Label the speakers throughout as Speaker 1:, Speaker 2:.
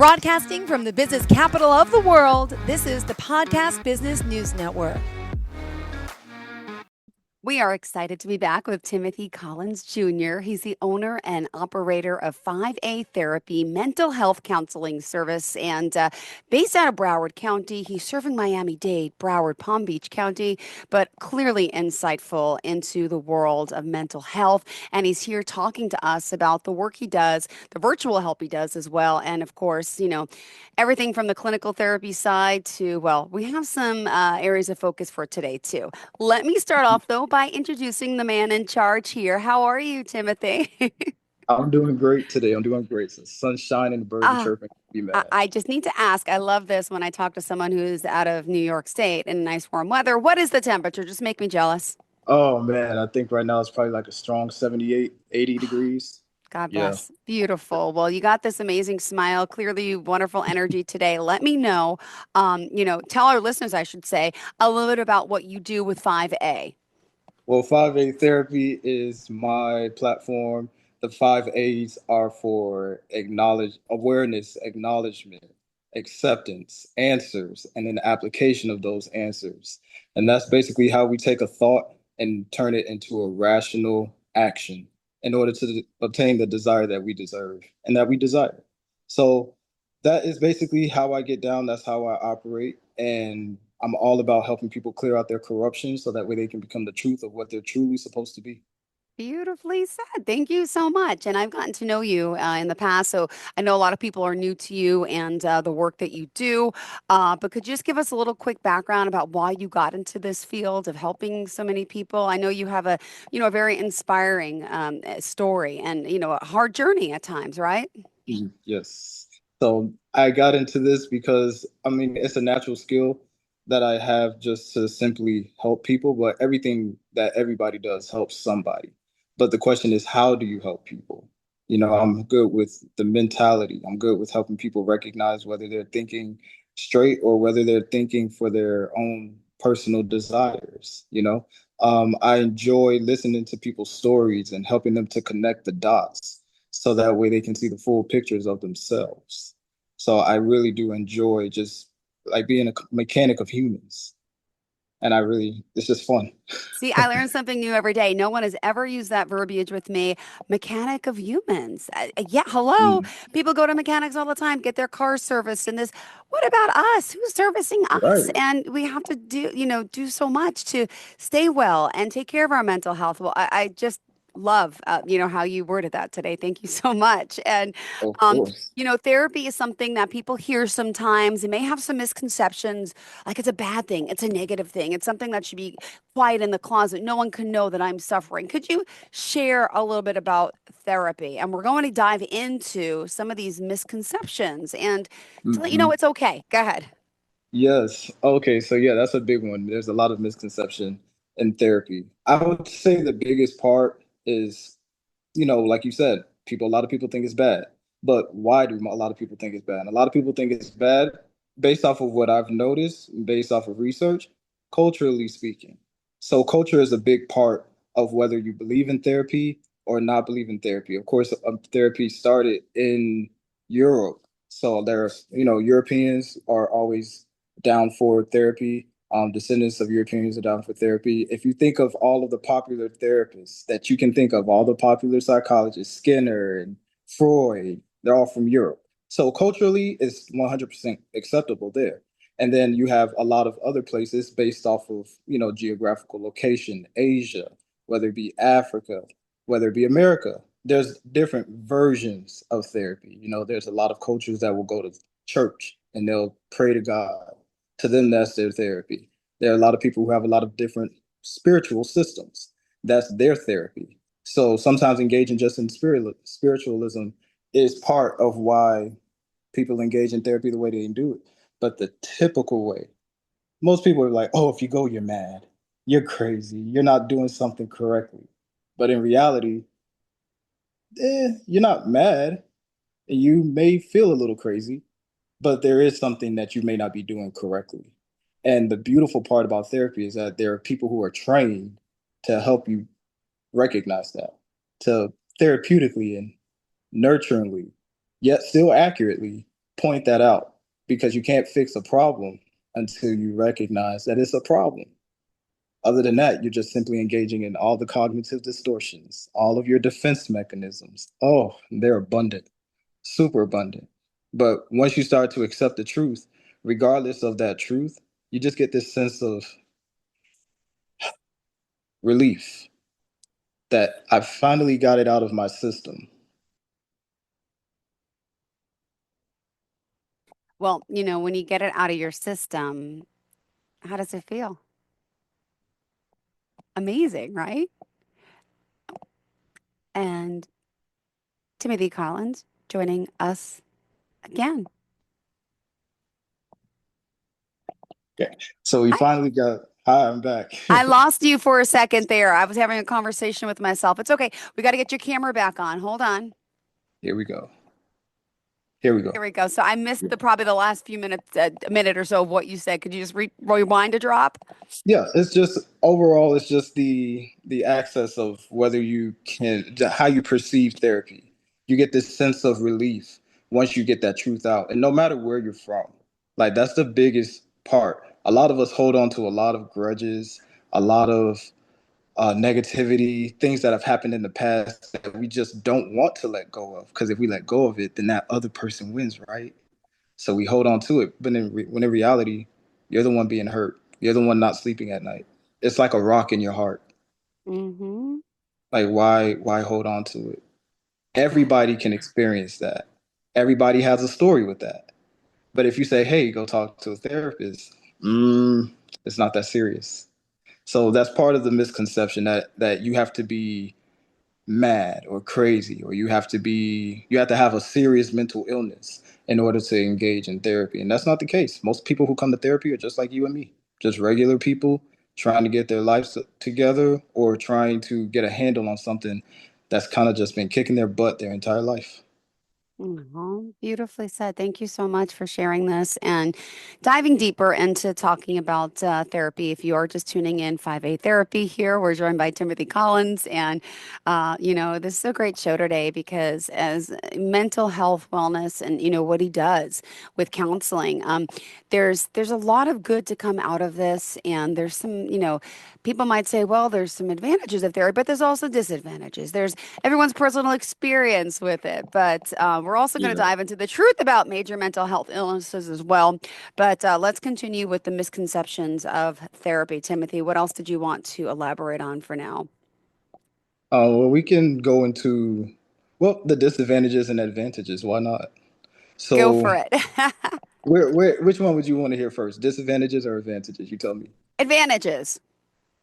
Speaker 1: Broadcasting from the business capital of the world, this is the Podcast Business News Network. We are excited to be back with Timothy Collins Jr. He's the owner and operator of 5A Therapy Mental Health Counseling Service and based out of Broward County. He's serving Miami-Dade, Broward, Palm Beach County, but clearly insightful into the world of mental health. And he's here talking to us about the work he does, the virtual help he does as well. And of course, everything from the clinical therapy side to, well, we have some areas of focus for today too. Let me start off though by introducing the man in charge here. How are you, Timothy?
Speaker 2: I'm doing great today. I'm doing great. The sun's shining, the birds are
Speaker 1: Ah,
Speaker 2: chirping. Be
Speaker 1: I
Speaker 2: mad.
Speaker 1: I just need to ask. I love this when I talk to someone who's out of New York State in nice warm weather. What is the temperature? Just make me jealous.
Speaker 2: Oh man, I think right now it's probably like a strong 78, 80 degrees.
Speaker 1: God
Speaker 2: Yeah.
Speaker 1: bless. Beautiful. Well, you got this amazing smile, clearly wonderful energy today. Let me know, tell our listeners, I should say, a little bit about what you do with 5A.
Speaker 2: Well, 5A Therapy is my platform. The 5A's are for awareness, acknowledgement, acceptance, answers, and then the application of those answers. And that's basically how we take a thought and turn it into a rational action in order to obtain the desire that we deserve and that we desire. So that is basically how I get down. That's how I operate. And I'm all about helping people clear out their corruption so that way they can become the truth of what they're truly supposed to be.
Speaker 1: Beautifully said. Thank you so much. And I've gotten to know you in the past, so I know a lot of people are new to you and the work that you do. But could you just give us a little quick background about why you got into this field of helping so many people? I know you have a very inspiring story and a hard journey at times, right?
Speaker 2: Yes. So I got into this because, I mean, it's a natural skill that I have just to simply help people, but everything that everybody does helps somebody. But the question is, how do you help people? I'm good with the mentality. I'm good with helping people recognize whether they're thinking straight or whether they're thinking for their own personal desires. I enjoy listening to people's stories and helping them to connect the dots so that way they can see the full pictures of themselves. So I really do enjoy just like being a mechanic of humans. And it's just fun.
Speaker 1: See, I learn something new every day. No one has ever used that verbiage with me. Mechanic of humans. Yeah, hello.
Speaker 2: Mm,
Speaker 1: People go to mechanics all the time, get their cars serviced, and this. What about us? Who's servicing us?
Speaker 2: right.
Speaker 1: And we have to do so much to stay well and take care of our mental health. Well, I just love, how you worded that today. Thank you so much. And
Speaker 2: Of
Speaker 1: um,
Speaker 2: course.
Speaker 1: therapy is something that people hear sometimes. It may have some misconceptions, like it's a bad thing, it's a negative thing, it's something that should be quiet in the closet. No one can know that I'm suffering. Could you share a little bit about therapy? And we're going to dive into some of these misconceptions and to let you know
Speaker 2: Hmm.
Speaker 1: it's okay. Go ahead.
Speaker 2: Yes. Okay. So yeah, that's a big one. There's a lot of misconception in therapy. I would say the biggest part is, like you said, a lot of people think it's bad. But why do a lot of people think it's bad? A lot of people think it's bad based off of what I've noticed, based off of research, culturally speaking. So culture is a big part of whether you believe in therapy or not believe in therapy. Of course, therapy started in Europe. So Europeans are always down for therapy. Descendants of Europeans are down for therapy. If you think of all of the popular therapists that you can think of, all the popular psychologists, Skinner and Freud, they're all from Europe. So culturally, it's 100% acceptable there. And then you have a lot of other places based off of, geographical location, Asia, whether it be Africa, whether it be America. There's different versions of therapy. There's a lot of cultures that will go to church and they'll pray to God. To them, that's their therapy. There are a lot of people who have a lot of different spiritual systems. That's their therapy. So sometimes engaging just in spiritualism is part of why people engage in therapy the way they do it. But the typical way, most people are like, oh, if you go, you're mad. You're crazy. You're not doing something correctly. But in reality, you're not mad. You may feel a little crazy, but there is something that you may not be doing correctly. And the beautiful part about therapy is that there are people who are trained to help you recognize that, to therapeutically and nurturingly, yet still accurately point that out because you can't fix a problem until you recognize that it's a problem. Other than that, you're just simply engaging in all the cognitive distortions, all of your defense mechanisms. Oh, they're abundant, super abundant. But once you start to accept the truth, regardless of that truth, you just get this sense of relief that I finally got it out of my system.
Speaker 1: Well, when you get it out of your system, how does it feel? Amazing, right? And Timothy Collins joining us again.
Speaker 2: Okay. So we
Speaker 1: I,
Speaker 2: finally got, hi, I'm back.
Speaker 1: I lost you for a second there. I was having a conversation with myself. It's okay. We got to get your camera back on. Hold on.
Speaker 2: Here we go. Here we
Speaker 1: Here
Speaker 2: go.
Speaker 1: we go. So I missed probably the last few minutes, a minute or so of what you said. Could you just rewind a drop?
Speaker 2: Yeah, it's just overall, it's just the access of whether you can how you perceive therapy. You get this sense of relief once you get that truth out, and no matter where you're from, like that's the biggest part. A lot of us hold on to a lot of grudges, a lot of negativity, things that have happened in the past that we just don't want to let go of. Because if we let go of it, then that other person wins, right? So we hold on to it. But when in reality, you're the one being hurt. You're the one not sleeping at night. It's like a rock in your heart.
Speaker 1: Mm-hmm.
Speaker 2: Like why hold on to it? Everybody can experience that. Everybody has a story with that. But if you say, "Hey, go talk to a therapist," it's not that serious. So that's part of the misconception that you have to be mad or crazy or you have to have a serious mental illness in order to engage in therapy, and that's not the case. Most people who come to therapy are just like you and me, just regular people trying to get their lives together or trying to get a handle on something that's kind of just been kicking their butt their entire life.
Speaker 1: Oh, beautifully said. Thank you so much for sharing this and diving deeper into talking about therapy. If you are just tuning in, 5A Therapy here, we're joined by Timothy Collins. And, this is a great show today because as mental health, wellness, and, what he does with counseling, there's a lot of good to come out of this. And there's some, people might say, well, there's some advantages of therapy, but there's also disadvantages. There's everyone's personal experience with it. But we're also going to
Speaker 2: Yeah.
Speaker 1: dive into the truth about major mental health illnesses as well. But let's continue with the misconceptions of therapy. Timothy, what else did you want to elaborate on for now?
Speaker 2: Well, we can go into the disadvantages and advantages. Why not?
Speaker 1: Go
Speaker 2: So,
Speaker 1: for it.
Speaker 2: which one would you want to hear first? Disadvantages or advantages? You tell me.
Speaker 1: Advantages.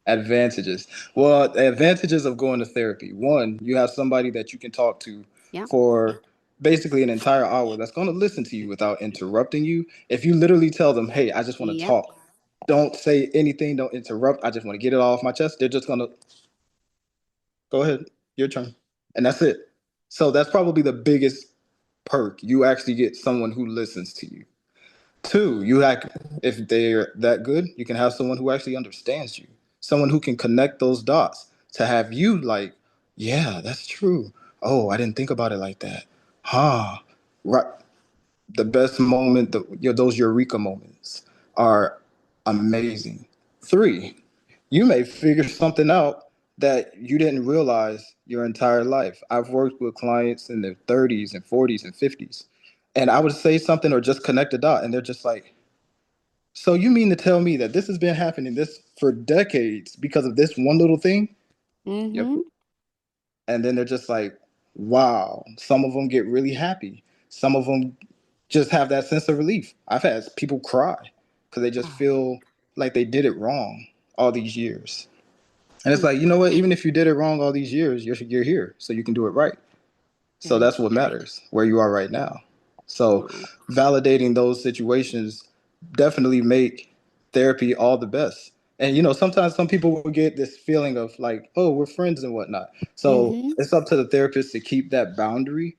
Speaker 2: Advantages. Well, the advantages of going to therapy. One, you have somebody that you can talk to
Speaker 1: Yeah.
Speaker 2: for basically an entire hour that's going to listen to you without interrupting you. If you literally tell them, "Hey, I just want to
Speaker 1: Yep.
Speaker 2: talk. Don't say anything, don't interrupt. I just want to get it all off my chest." They're just going to go ahead, your turn. And that's it. So that's probably the biggest perk. You actually get someone who listens to you. Two, if they're that good, you can have someone who actually understands you, someone who can connect those dots to have you like, yeah, that's true. Oh, I didn't think about it like that. Huh. Right. The best moment, those eureka moments are amazing. Three, you may figure something out that you didn't realize your entire life. I've worked with clients in their 30s and 40s and 50s, and I would say something or just connect a dot, and they're just like, so you mean to tell me that this has been happening this for decades because of this one little thing? Yep.
Speaker 1: Mm-hmm.
Speaker 2: And then they're just like, wow. Some of them get really happy. Some of them just have that sense of relief. I've had people cry because they just feel like they did it wrong all these years. And it's like, you know what? Even if you did it wrong all these years, you're here, so you can do it right. So
Speaker 1: Right.
Speaker 2: that's what matters, where you are right now. So validating those situations definitely make therapy all the best. And sometimes some people will get this feeling of like, oh, we're friends and whatnot. So
Speaker 1: Mm-hmm.
Speaker 2: it's up to the therapist to keep that boundary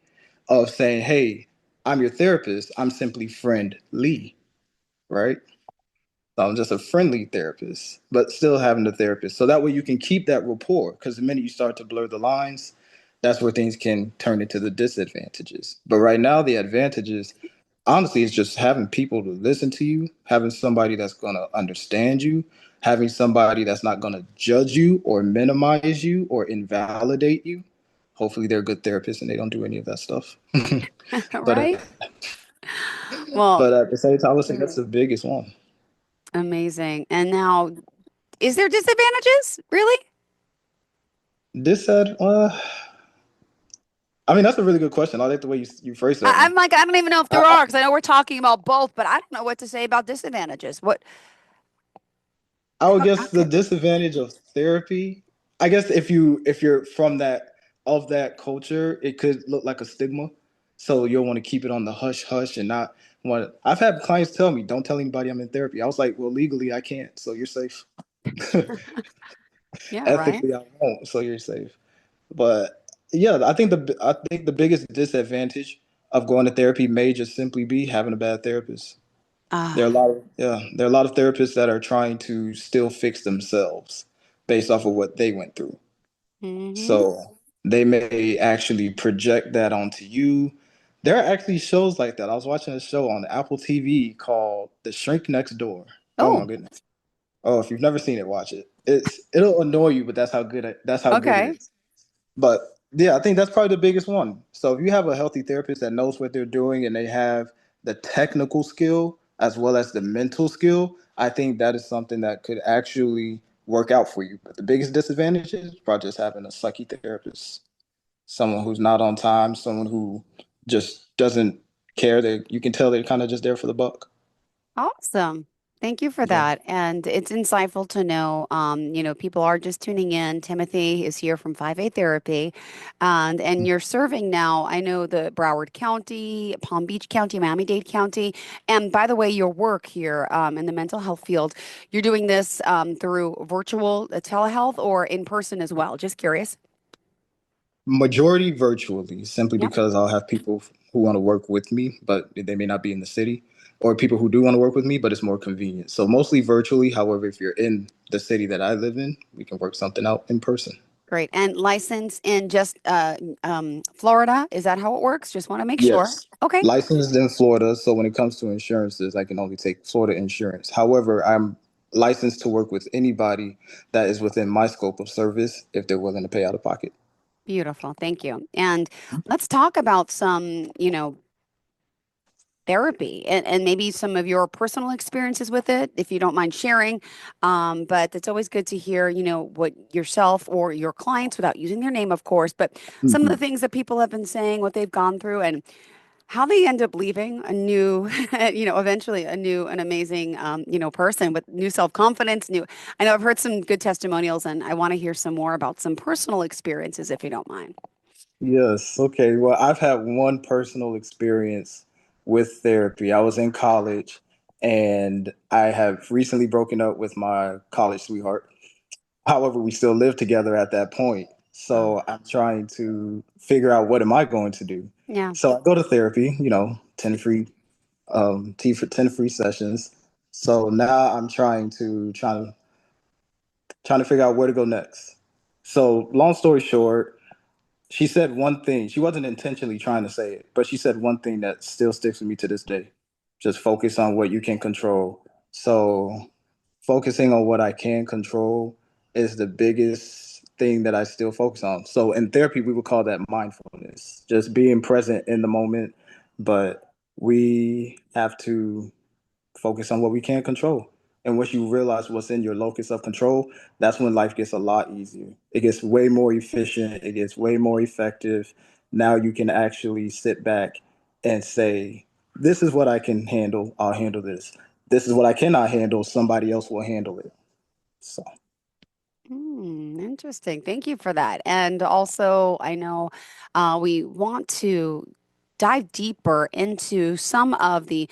Speaker 2: of saying, hey, I'm your therapist. I'm simply friend Lee, right? So I'm just a friendly therapist, but still having the therapist. So that way you can keep that rapport. Because the minute you start to blur the lines, that's where things can turn into the disadvantages. But right now, the advantages, honestly, it's just having people to listen to you, having somebody that's gonna understand you, having somebody that's not gonna judge you or minimize you or invalidate you. Hopefully, they're good therapists and they don't do any of that stuff. but
Speaker 1: Right? Well,
Speaker 2: but at the same time, I would say that's the biggest one.
Speaker 1: amazing. And now, is there disadvantages? Really?
Speaker 2: This said, I mean, that's a really good question. I like the way you phrased that
Speaker 1: I'm
Speaker 2: one.
Speaker 1: like, I don't even know if
Speaker 2: I,
Speaker 1: there
Speaker 2: I,
Speaker 1: are, because I know we're talking about both, but I don't know what to say about disadvantages. What,
Speaker 2: I would
Speaker 1: how
Speaker 2: guess the
Speaker 1: could,
Speaker 2: disadvantage of therapy, I guess if you're from that of that culture, it could look like a stigma. So you'll want to keep it on the hush hush and not want. I've had clients tell me, "Don't tell anybody I'm in therapy." I was like, "Well, legally I can't, so you're safe.
Speaker 1: yeah, right.
Speaker 2: Ethically I won't, so you're safe." But yeah, I think the biggest disadvantage of going to therapy may just simply be having a bad therapist. There are a
Speaker 1: Ah,
Speaker 2: lot of yeah, there are a lot of therapists that are trying to still fix themselves based off of what they went through.
Speaker 1: mm-hmm.
Speaker 2: So they may actually project that onto you. There are actually shows like that. I was watching a show on Apple TV called The Shrink Next Door. Oh my
Speaker 1: Oh,
Speaker 2: goodness. Oh, if you've never seen it, watch it. It'll annoy you, but that's how good it
Speaker 1: okay.
Speaker 2: is. But yeah, I think that's probably the biggest one. So if you have a healthy therapist that knows what they're doing and they have the technical skill as well as the mental skill, I think that is something that could actually work out for you. But the biggest disadvantage is probably just having a sucky therapist, someone who's not on time, someone who just doesn't care. That you can tell they're kind of just there for the buck.
Speaker 1: Awesome. Thank you for
Speaker 2: Yeah.
Speaker 1: that. And it's insightful to know, people are just tuning in. Timothy is here from 5A Therapy, and you're serving now. I know the Broward County, Palm Beach County, Miami-Dade County. And by the way, your work here in the mental health field, you're doing this through virtual telehealth or in person as well. Just curious.
Speaker 2: Majority virtually, simply
Speaker 1: Yep.
Speaker 2: because I'll have people who want to work with me, but they may not be in the city, or people who do want to work with me, but it's more convenient. So mostly virtually. However, if you're in the city that I live in, we can work something out in person.
Speaker 1: Great. And license in just Florida. Is that how it works? Just want to make sure.
Speaker 2: Yes.
Speaker 1: Okay.
Speaker 2: Licensed in Florida, so when it comes to insurances, I can only take Florida insurance. However, I'm licensed to work with anybody that is within my scope of service if they're willing to pay out of pocket.
Speaker 1: Beautiful. Thank you. And let's talk about some, therapy and maybe some of your personal experiences with it, if you don't mind sharing. But it's always good to hear, what yourself or your clients, without using their name, of course, but some of the
Speaker 2: Mhm.
Speaker 1: things that people have been saying, what they've gone through, and how they end up leaving a new, eventually a new, an amazing, person with new self-confidence, new. I know I've heard some good testimonials and I want to hear some more about some personal experiences, if you don't mind.
Speaker 2: Yes. Okay. Well, I've had one personal experience with therapy. I was in college and I have recently broken up with my college sweetheart. However, we still live together at that point.
Speaker 1: Oh,
Speaker 2: So I'm trying to figure out what am I going to do.
Speaker 1: yeah.
Speaker 2: So I go to therapy, 10 free T for 10 free sessions. So now I'm trying to figure out where to go next. So long story short, she said one thing. She wasn't intentionally trying to say it, but she said one thing that still sticks with me to this day. Just focus on what you can control. So, focusing on what I can control is the biggest thing that I still focus on. So, in therapy, we would call that mindfulness, just being present in the moment. But we have to focus on what we can't control. And once you realize what's in your locus of control, that's when life gets a lot easier. It gets way more efficient, it gets way more effective. Now you can actually sit back and say, this is what I can handle, I'll handle this. This is what I cannot handle, somebody else will handle it. So,
Speaker 1: Interesting. Thank you for that. And also, I know we want to dive deeper into some of the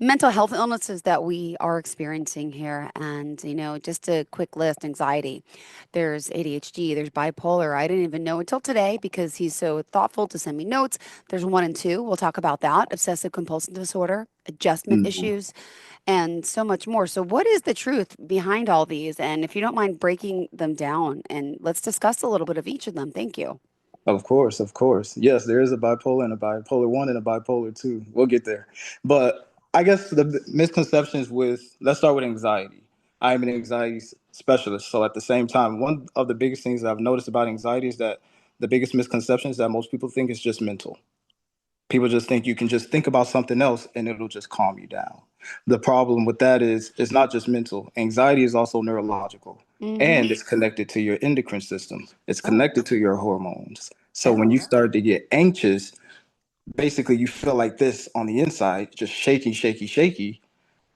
Speaker 1: mental health illnesses that we are experiencing here. And, just a quick list: anxiety, there's ADHD, there's bipolar. I didn't even know until today because he's so thoughtful to send me notes. There's one and two. We'll talk about that: obsessive compulsive disorder, adjustment
Speaker 2: mhm.
Speaker 1: issues, and so much more. So, what is the truth behind all these? And if you don't mind breaking them down, and let's discuss a little bit of each of them. Thank you.
Speaker 2: Of course, of course. Yes, there is a bipolar and a bipolar one and a bipolar two. We'll get there. But I guess the misconceptions with, let's start with anxiety. I'm an anxiety specialist. So at the same time, one of the biggest things that I've noticed about anxiety is that the biggest misconception is that most people think it's just mental. People just think you can just think about something else and it'll just calm you down. The problem with that is it's not just mental. Anxiety is also neurological
Speaker 1: Mm-hmm.
Speaker 2: and it's connected to your endocrine system. It's
Speaker 1: Oh,
Speaker 2: connected to your hormones. So when you
Speaker 1: oh,
Speaker 2: start to get anxious, basically you feel like this on the inside, just shaky, shaky, shaky.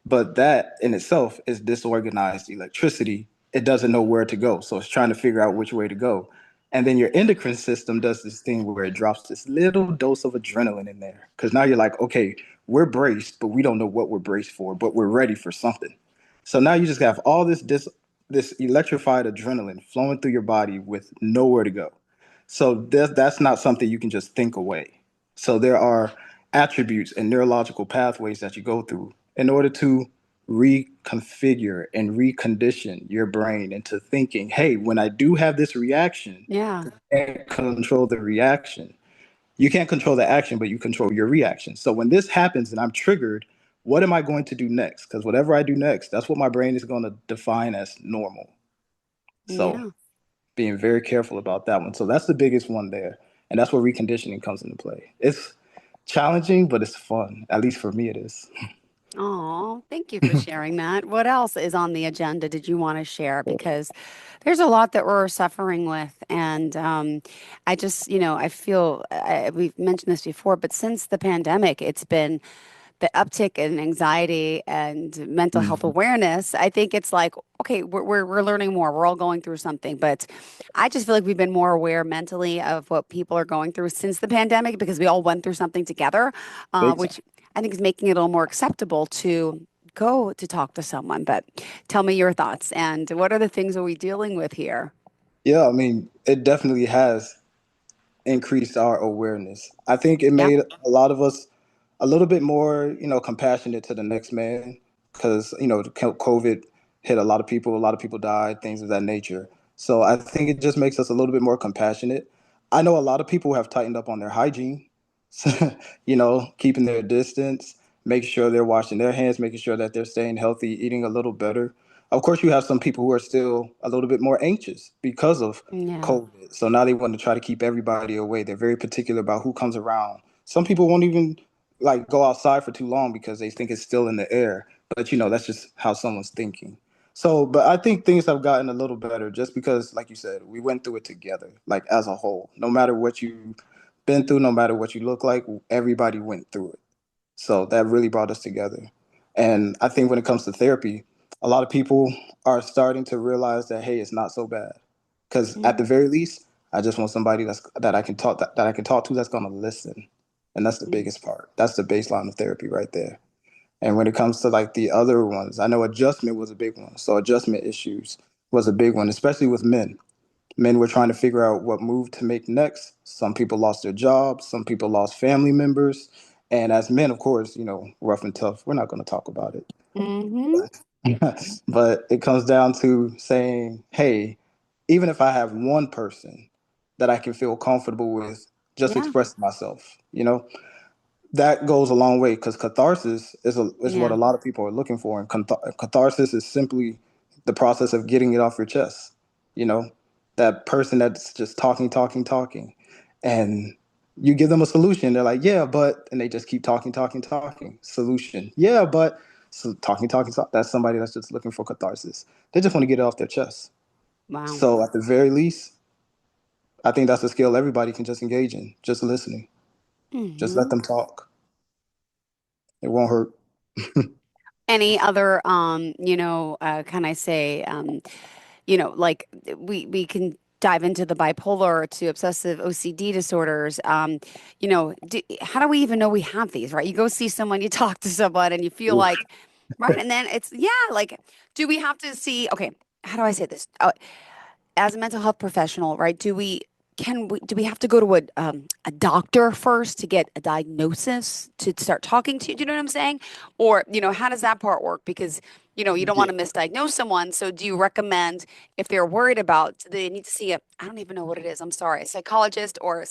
Speaker 2: But that in itself is disorganized electricity. It doesn't know where to go. So it's trying to figure out which way to go. And then your endocrine system does this thing where it drops this little dose of adrenaline in there. Because now you're like, okay, we're braced, but we don't know what we're braced for, but we're ready for something. So now you just have all this electrified adrenaline flowing through your body with nowhere to go. So that's not something you can just think away. So there are attributes and neurological pathways that you go through in order to reconfigure and recondition your brain into thinking, hey, when I do have this reaction,
Speaker 1: yeah.
Speaker 2: I can't control the reaction. You can't control the action, but you control your reaction. So when this happens and I'm triggered, what am I going to do next? Because whatever I do next, that's what my brain is going to define as normal. So
Speaker 1: Yeah.
Speaker 2: being very careful about that one. So that's the biggest one there. And that's where reconditioning comes into play. It's challenging, but it's fun. At least for me, it is.
Speaker 1: Oh, thank you for sharing that. What else is on the agenda did you want to share? Because there's a lot that we're suffering with. And I just, I feel we've mentioned this before, but since the pandemic, it's been the uptick in anxiety and mental health
Speaker 2: Mhm.
Speaker 1: awareness. I think it's like, okay, we're learning more. We're all going through something, but I just feel like we've been more aware mentally of what people are going through since the pandemic because we all went through something together,
Speaker 2: Big time.
Speaker 1: which I think is making it a little more acceptable to go to talk to someone. But tell me your thoughts and what are the things are we dealing with here?
Speaker 2: Yeah, I mean, it definitely has increased our awareness. I think it
Speaker 1: Yeah.
Speaker 2: made a lot of us a little bit more, compassionate to the next man because, COVID hit a lot of people died, things of that nature. So I think it just makes us a little bit more compassionate. I know a lot of people have tightened up on their hygiene, keeping their distance, making sure they're washing their hands, making sure that they're staying healthy, eating a little better. Of course, you have some people who are still a little bit more anxious because of
Speaker 1: Yeah.
Speaker 2: COVID. So now they want to try to keep everybody away. They're very particular about who comes around. Some people won't even like go outside for too long because they think it's still in the air. But that's just how someone's thinking. So, but I think things have gotten a little better just because, like you said, we went through it together, like as a whole. No matter what you've been through, no matter what you look like, everybody went through it. So that really brought us together. And I think when it comes to therapy, a lot of people are starting to realize that hey, it's not so bad. Because at the
Speaker 1: Mm-hmm.
Speaker 2: very least, I just want somebody that I can that I can talk to that's gonna listen. And that's the biggest part. That's the baseline of therapy right there. And when it comes to like the other ones, I know adjustment was a big one. So adjustment issues was a big one, especially with men. Men were trying to figure out what move to make next. Some people lost their jobs, some people lost family members. And as men, of course, rough and tough. We're not going to talk about it.
Speaker 1: Mm-hmm.
Speaker 2: But it comes down to saying, hey, even if I have one person that I can feel comfortable with, just
Speaker 1: Yeah.
Speaker 2: express myself, that goes a long way because catharsis is what
Speaker 1: Yeah.
Speaker 2: a lot of people are looking for. And catharsis is simply the process of getting it off your chest. You know, that person that's just talking, talking, talking. And you give them a solution. They're like, yeah, but, and they just keep talking, talking, talking. Solution. Yeah, but, so talking, talking, talk. That's somebody that's just looking for catharsis. They just want to get it off their chest.
Speaker 1: Wow.
Speaker 2: So at the very least, I think that's a skill everybody can just engage in, just listening. Just let
Speaker 1: Mm-hmm.
Speaker 2: them talk. It won't hurt.
Speaker 1: Any other can I say like we can dive into the bipolar to obsessive OCD disorders. How do we even know we have these, right? You go see someone, you talk to someone and you feel
Speaker 2: Oof.
Speaker 1: like, right, and then it's, yeah, like, do we have to see, okay, how do I say this, as a mental health professional, right? Do we do we have to go to a doctor first to get a diagnosis to start talking to you? Do you know what I'm saying? Or, how does that part work? Because, you don't
Speaker 2: Yeah.
Speaker 1: want to misdiagnose someone. So do you recommend if they're worried about, do they need to see I don't even know what it is. I'm sorry, a psychologist or a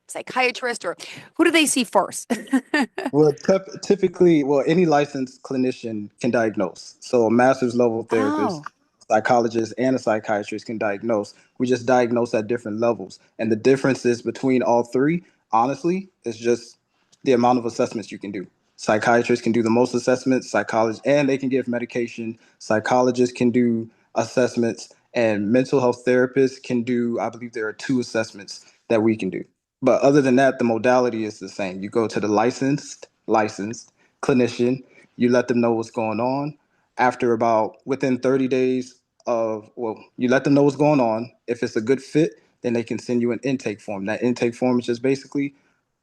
Speaker 1: psychiatrist, or who do they see first?
Speaker 2: Well, typically, well, any licensed clinician can diagnose. So a master's level therapist,
Speaker 1: Oh,
Speaker 2: psychologist, and a psychiatrist can diagnose. We just diagnose at different levels. And the differences between all three, honestly, is just the amount of assessments you can do. Psychiatrists can do the most assessments, psychologists, and they can give medication. Psychologists can do assessments, and mental health therapists can do, I believe there are two assessments that we can do. But other than that, the modality is the same. You go to the licensed clinician, you let them know what's going on. After about within 30 days of, well, you let them know what's going on. If it's a good fit, then they can send you an intake form. That intake form is just basically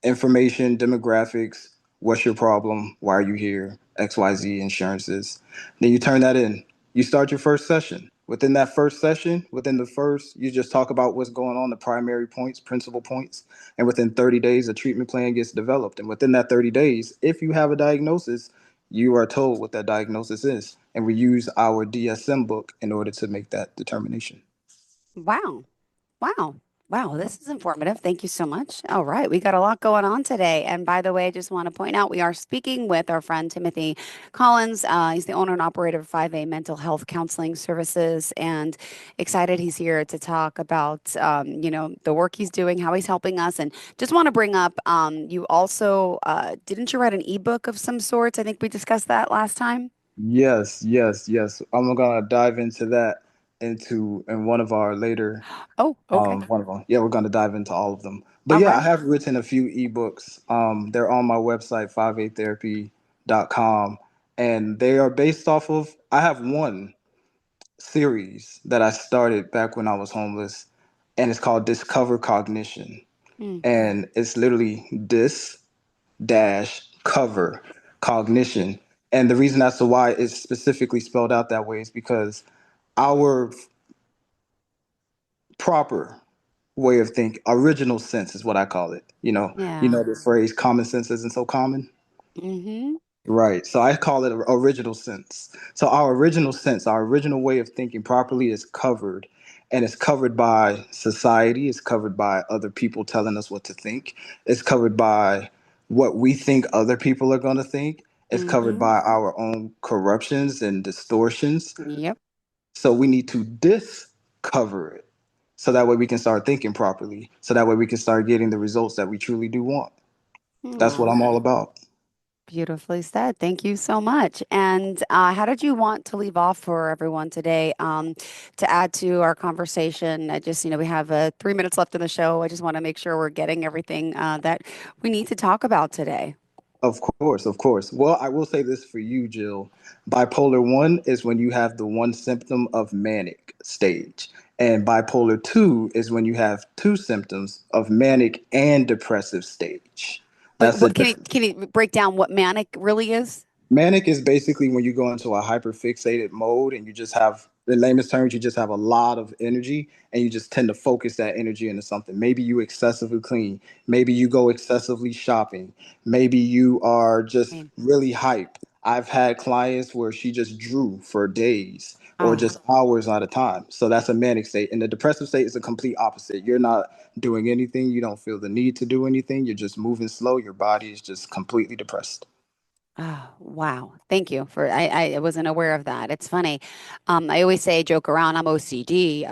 Speaker 2: information, demographics, what's your problem, why are you here, XYZ insurances. Then you turn that in. You start your first session. Within that first session, you just talk about what's going on, the primary points, principal points. And within 30 days, a treatment plan gets developed. And within that 30 days, if you have a diagnosis, you are told what that diagnosis is. And we use our DSM book in order to make that determination.
Speaker 1: wow. Wow. Wow, this is informative. Thank you so much. All right, we got a lot going on today. And by the way, I just want to point out we are speaking with our friend Timothy Collins. He's the owner and operator of 5A Mental Health Counseling Services, and excited he's here to talk about, the work he's doing, how he's helping us. And just want to bring up, you also, didn't you write an ebook of some sorts? I think we discussed that last time.
Speaker 2: Yes, yes, yes. I'm gonna dive into that into in one of our later
Speaker 1: Oh, okay.
Speaker 2: one of them. Yeah, we're gonna dive into all of them. But
Speaker 1: All
Speaker 2: yeah, I
Speaker 1: right.
Speaker 2: have written a few ebooks. They're on my website, 5atherapy.com, and they are based off of I have one series that I started back when I was homeless, and it's called Discover Cognition.
Speaker 1: Mm,
Speaker 2: And it's literally dis dash cover cognition. And the reason as to why it's specifically spelled out that way is because our proper way of thinking, original sense is what I call it. You
Speaker 1: yeah.
Speaker 2: know the phrase common sense isn't so common.
Speaker 1: Mm-hmm.
Speaker 2: Right. So I call it original sense. So our original sense, our original way of thinking properly is covered. And it's covered by society, it's covered by other people telling us what to think, it's covered by what we think other people are going to think, it's covered
Speaker 1: Mm-hmm.
Speaker 2: by our own corruptions and distortions.
Speaker 1: Yep.
Speaker 2: So we need to discover it. So that way we can start thinking properly. So that way we can start getting the results that we truly do want. That's what
Speaker 1: Aw,
Speaker 2: I'm all about.
Speaker 1: beautifully said. Thank you so much. And how did you want to leave off for everyone today to add to our conversation? I just, we have 3 minutes left in the show. I just want to make sure we're getting everything that we need to talk about today.
Speaker 2: Of course, of course. Well, I will say this for you, Jill. Bipolar 1 is when you have the one symptom of manic stage. And bipolar 2 is when you have two symptoms of manic and depressive stage.
Speaker 1: Wait,
Speaker 2: That's the
Speaker 1: what can you
Speaker 2: difference.
Speaker 1: can you break down what manic really is?
Speaker 2: Manic is basically when you go into a hyperfixated mode and you just have, in layman's terms, you just have a lot of energy and you just tend to focus that energy into something. Maybe you excessively clean. Maybe you go excessively shopping. Maybe you are
Speaker 1: I
Speaker 2: just
Speaker 1: mean,
Speaker 2: really hype. I've had clients where she just drew for days or
Speaker 1: ah,
Speaker 2: just hours at a time. So that's a manic state. And the depressive state is a complete opposite. You're not doing anything. You don't feel the need to do anything. You're just moving slow. Your body is just completely depressed.
Speaker 1: oh, wow. Thank you for I wasn't aware of that. It's funny. I always say joke around, I'm OCD.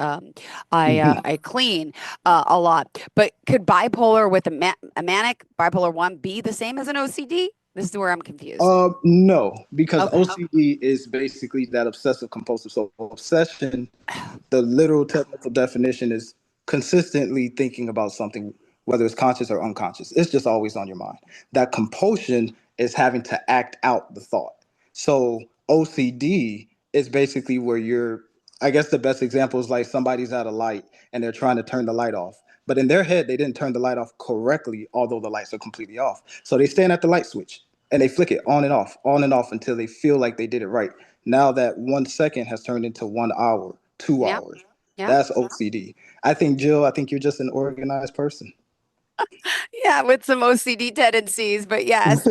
Speaker 1: I clean a lot. But could bipolar with a manic bipolar 1 be the same as an OCD? This is where I'm confused.
Speaker 2: No, because
Speaker 1: Okay.
Speaker 2: OCD is basically that obsessive compulsive. So obsession, the literal technical definition is consistently thinking about something, whether it's conscious or unconscious. It's just always on your mind. That compulsion is having to act out the thought. So OCD is basically where you're, I guess the best example is like somebody's at a light and they're trying to turn the light off. But in their head, they didn't turn the light off correctly, although the lights are completely off. So they stand at the light switch and they flick it on and off until they feel like they did it right. Now that 1 second has turned into 1 hour, two
Speaker 1: Yep.
Speaker 2: hours.
Speaker 1: Yeah.
Speaker 2: That's OCD. I think, Jill, I think you're just an organized person
Speaker 1: Yeah, with some OCD tendencies, but yes.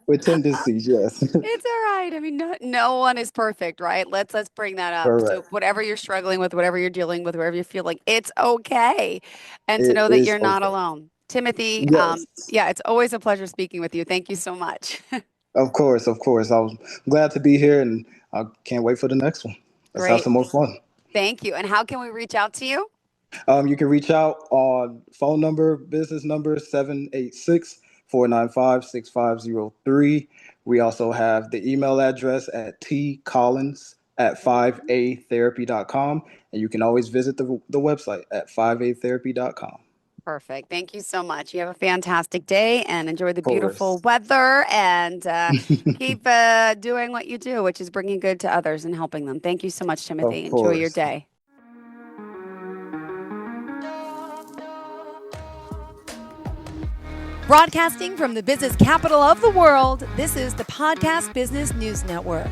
Speaker 2: with tendencies. Yes.
Speaker 1: It's all right. I mean, no one is perfect, right? Let's bring that up. So
Speaker 2: Correct.
Speaker 1: whatever you're struggling with, whatever you're dealing with, wherever you feel like it's okay, and to
Speaker 2: It
Speaker 1: know that
Speaker 2: is
Speaker 1: you're not
Speaker 2: okay.
Speaker 1: alone. Timothy,
Speaker 2: Yes.
Speaker 1: yeah, it's always a pleasure speaking with you. Thank you so much.
Speaker 2: Of course. Of course. I was glad to be here, and I can't wait for the next one. Let's have
Speaker 1: Great.
Speaker 2: some more fun.
Speaker 1: Thank you. And how can we reach out to you?
Speaker 2: You can reach out on phone number, business number 786-495-6503. We also have the email address at tcollins@5atherapy.com. And you can always visit the website at 5atherapy.com.
Speaker 1: Perfect. Thank you so much. You have a fantastic day and enjoy the
Speaker 2: Of
Speaker 1: beautiful
Speaker 2: course.
Speaker 1: weather and keep doing what you do, which is bringing good to others and helping them. Thank you so much,
Speaker 2: Of
Speaker 1: Timothy. Enjoy your
Speaker 2: course.
Speaker 1: day.
Speaker 3: Broadcasting from the business capital of the world, this is the Podcast Business News Network.